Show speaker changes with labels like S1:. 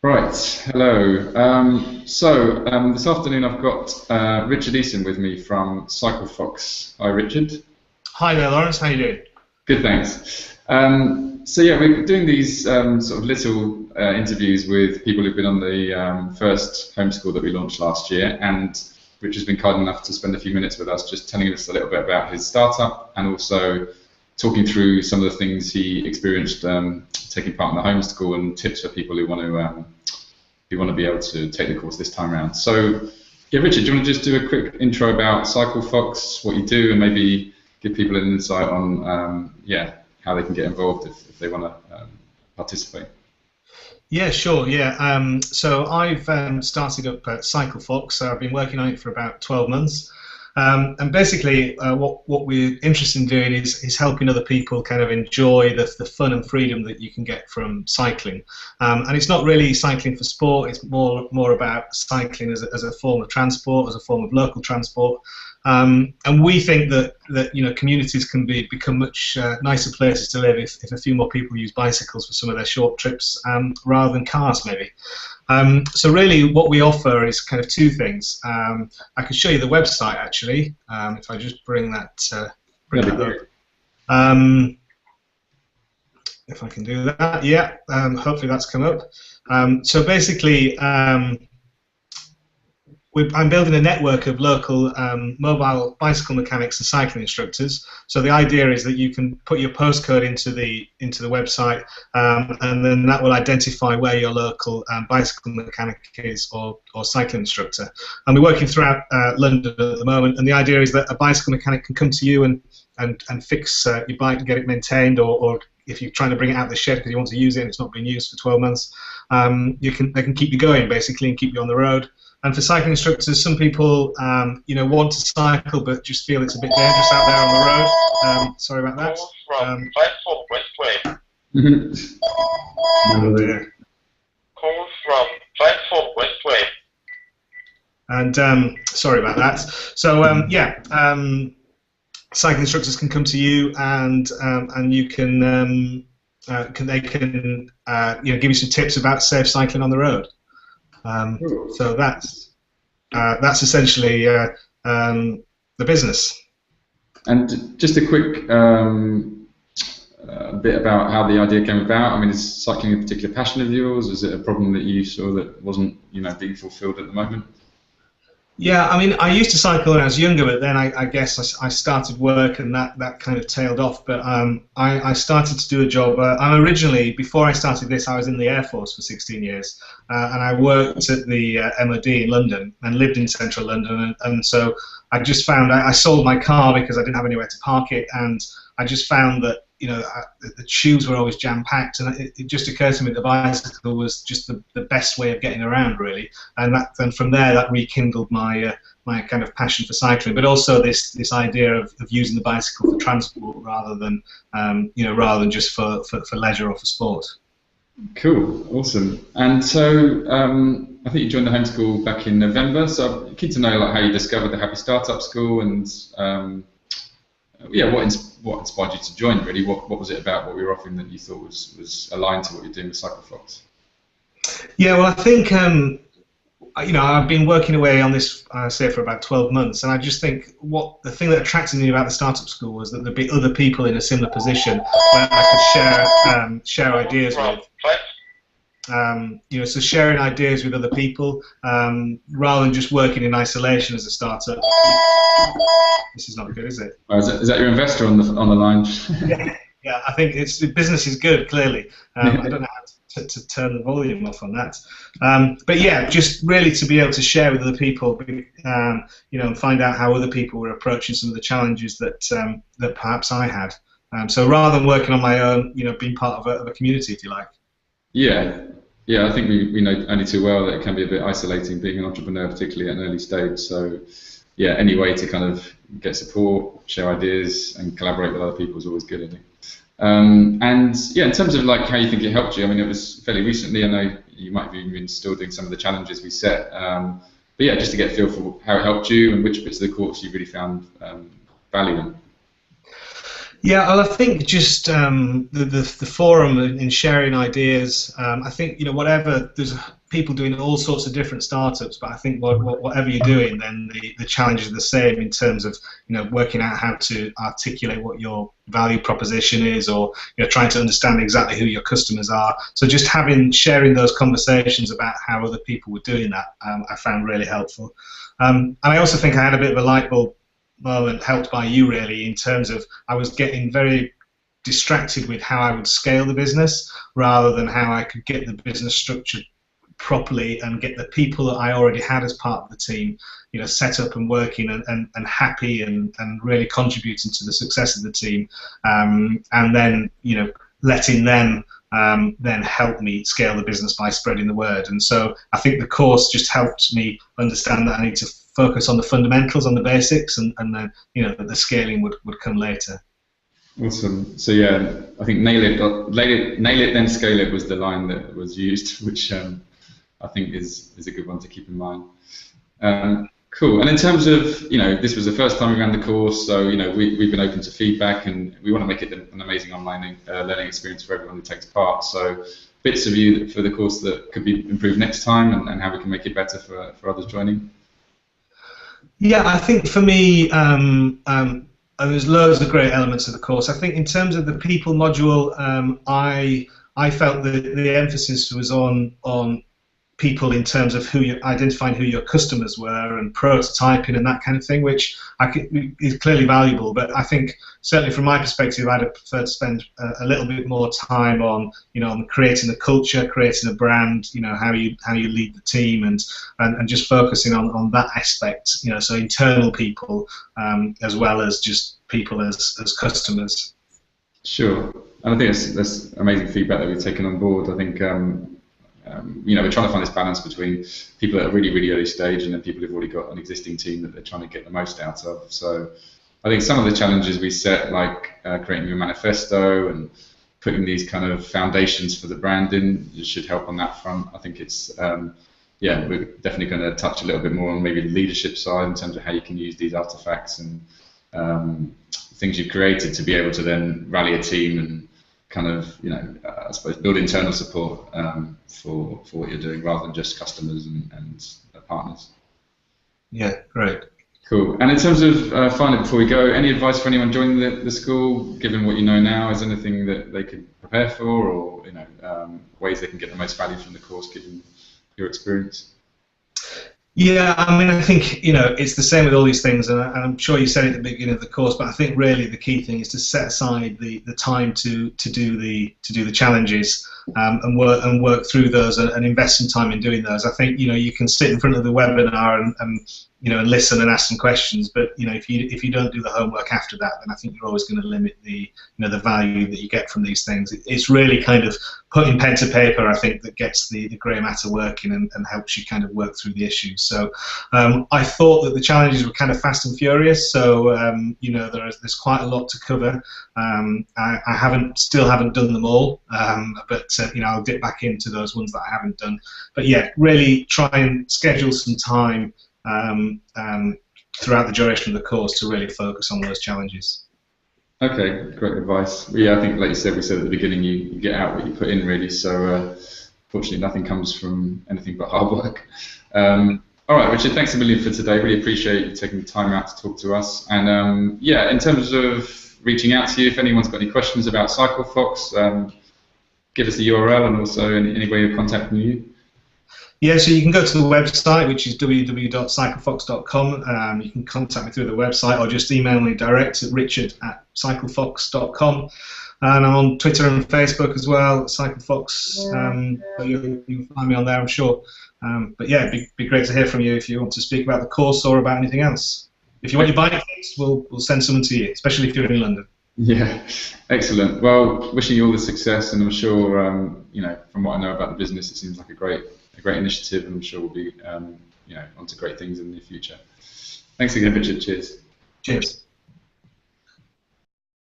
S1: Right, hello. This afternoon I've got Richard Eason with me from CycleFox. Hi, Richard.
S2: Hi there, Laurence. How you doing?
S1: Good, thanks. We're doing these sort of little interviews with people who've been on the first homeschool that we launched last year, and Richard's been kind enough to spend a few minutes with us just telling us a little bit about his startup and also talking through some of the things he experienced taking part in the homeschool and tips for people who want to be able to take the course this time around. So, yeah, Richard, do you want to just do a quick intro about CycleFox, what you do, and maybe give people an insight on how they can get involved if they want to participate?
S2: Yeah, sure. Yeah. So I've started up at CycleFox. So I've been working on it for about 12 months. And basically, what we're interested in doing is helping other people kind of enjoy the fun and freedom that you can get from cycling. And it's not really cycling for sport. It's more about cycling as a form of transport, as a form of local transport. And we think that communities can become much nicer places to live if a few more people use bicycles for some of their short trips rather than cars, maybe. So really what we offer is kind of two things. I can show you the website actually, if I just bring that up. If I can do that, yeah, hopefully that's come up. So basically, I'm building a network of local mobile bicycle mechanics and cycling instructors. So the idea is that you can put your postcode into the website, and then that will identify where your local bicycle mechanic is or cycling instructor. And we're working throughout London at the moment. And the idea is that a bicycle mechanic can come to you and fix your bike and get it maintained, or if you're trying to bring it out of the shed because you want to use it and it's not been used for 12 months, they can keep you going basically and keep you on the road. And for cycling instructors, some people, want to cycle but just feel it's a bit dangerous out there on the road. Sorry about that.
S3: From platform Westway.
S2: Oh dear.
S3: Call from platform Westway.
S2: And sorry about that. So cycling instructors can come to you and you can give you some tips about safe cycling on the road. So that's essentially the business.
S1: And just a quick bit about how the idea came about. I mean, is cycling a particular passion of yours? Is it a problem that you saw that wasn't, being fulfilled at the moment?
S2: Yeah, I mean, I used to cycle when I was younger, but then I guess I started work and that kind of tailed off. But I started to do a job. I'm originally, before I started this, I was in the Air Force for 16 years, and I worked at the MOD in London and lived in central London. And so I just found I sold my car because I didn't have anywhere to park it, and I just found that the tubes were always jam-packed, and it just occurred to me that the bicycle was just the best way of getting around, really. And from there, that rekindled my kind of passion for cycling, but also this idea of using the bicycle for transport rather than just for leisure or for sport.
S1: Cool, awesome. And so I think you joined the homeschool back in November. So I'm keen to know how you discovered the Happy Startup School and what inspired you to join, really? What was it about what we were offering that you thought was aligned to what you're doing with CycleFox? Yeah,
S2: well, I think I've been working away on this, say, for about 12 months, and I just think the thing that attracted me about the startup school was that there'd be other people in a similar position where I could share ideas with. So sharing ideas with other people rather than just working in isolation as a startup. This is not good, is it?
S1: Oh, is that your investor on the line?
S2: yeah. I think business is good. Clearly, I don't know how to turn the volume off on that. But yeah, just really to be able to share with other people, and find out how other people were approaching some of the challenges that perhaps I had. So rather than working on my own, being part of a community, if you like.
S1: Yeah, I think we know only too well that it can be a bit isolating being an entrepreneur, particularly at an early stage. So, yeah, any way to kind of get support, share ideas, and collaborate with other people is always good, I think. In terms of how you think it helped you, I mean, it was fairly recently. I know you might have been still doing some of the challenges we set. But yeah, just to get a feel for how it helped you and which bits of the course you really found value in.
S2: Yeah, well, I think just the forum and sharing ideas. I think whatever there's people doing all sorts of different startups, but I think whatever you're doing, then the challenges are the same in terms of working out how to articulate what your value proposition is, or trying to understand exactly who your customers are. So just sharing those conversations about how other people were doing that, I found really helpful. And I also think I had a bit of a light bulb moment, helped by you really, in terms of I was getting very distracted with how I would scale the business rather than how I could get the business structured properly and get the people that I already had as part of the team set up and working and happy and really contributing to the success of the team, and then letting them then help me scale the business by spreading the word. And so I think the course just helped me understand that I need to focus on the fundamentals, on the basics, and then the scaling would come later.
S1: Awesome. So yeah, I think nail it, then scale it was the line that was used, which I think is a good one to keep in mind. Cool. And in terms of this was the first time we ran the course, so we've been open to feedback, and we want to make it an amazing online learning experience for everyone who takes part. So bits of you for the course that could be improved next time, and how we can make it better for others joining. Yeah,
S2: I think for me, there's loads of great elements of the course. I think in terms of the people module, I felt that the emphasis was on people in terms of identifying who your customers were and prototyping and that kind of thing, which is clearly valuable. But I think certainly from my perspective, I'd have preferred to spend a little bit more time on on creating a culture, creating a brand, how you lead the team, and just focusing on that aspect. So internal people as well as just people as customers.
S1: Sure, and I think that's amazing feedback that we've taken on board. I think. We're trying to find this balance between people at a really, really early stage and then people who've already got an existing team that they're trying to get the most out of. So I think some of the challenges we set, like creating your manifesto and putting these kind of foundations for the branding, should help on that front. I think it's, we're definitely going to touch a little bit more on maybe the leadership side in terms of how you can use these artifacts and things you've created to be able to then rally a team and kind of, I suppose, build internal support for what you're doing rather than just customers and partners.
S2: Yeah, great.
S1: Cool. And in terms of, finally, before we go, any advice for anyone joining the school, given what you know now? Is there anything that they could prepare for, or ways they can get the most value from the course, given your experience?
S2: Yeah, I mean, I think it's the same with all these things, and I'm sure you said it at the beginning of the course. But I think really the key thing is to set aside the time to do the challenges and work through those and invest some time in doing those. I think you can sit in front of the webinar and listen and ask some questions, but if you don't do the homework after that, then I think you're always going to limit the the value that you get from these things. It's really kind of putting pen to paper, I think, that gets the grey matter working and helps you kind of work through the issues. So I thought that the challenges were kind of fast and furious. So there's quite a lot to cover. I still haven't done them all, but I'll dip back into those ones that I haven't done. But yeah, really try and schedule some time throughout the duration of the course to really focus on those challenges.
S1: Okay, great advice. Yeah, I think, like you said, we said at the beginning, you get out what you put in, really. So, fortunately, nothing comes from anything but hard work. All right, Richard, thanks a million for today. Really appreciate you taking the time out to talk to us. And yeah, in terms of reaching out to you, if anyone's got any questions about CycleFox, give us the URL and also any way of contacting you.
S2: Yeah, so you can go to the website, which is www.cyclefox.com. You can contact me through the website or just email me direct at richard@cyclefox.com. And I'm on Twitter and Facebook as well, CycleFox. So you can find me on there, I'm sure. But yeah, it'd be great to hear from you if you want to speak about the course or about anything else. If you want your bike fixed, we'll send someone to you, especially if you're in London.
S1: Yeah, excellent. Well, wishing you all the success, and I'm sure, from what I know about the business, it seems like a great initiative, and I'm sure we'll be, onto great things in the future. Thanks again, Richard. Cheers.
S2: Cheers.